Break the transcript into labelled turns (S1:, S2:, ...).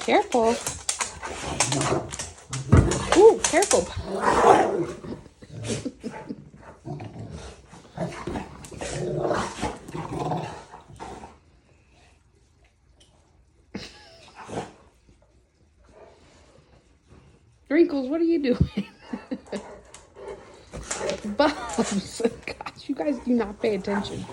S1: Careful. Ooh, careful. Wrinkles, what are you doing? Bubs. Gosh, you guys do not pay attention.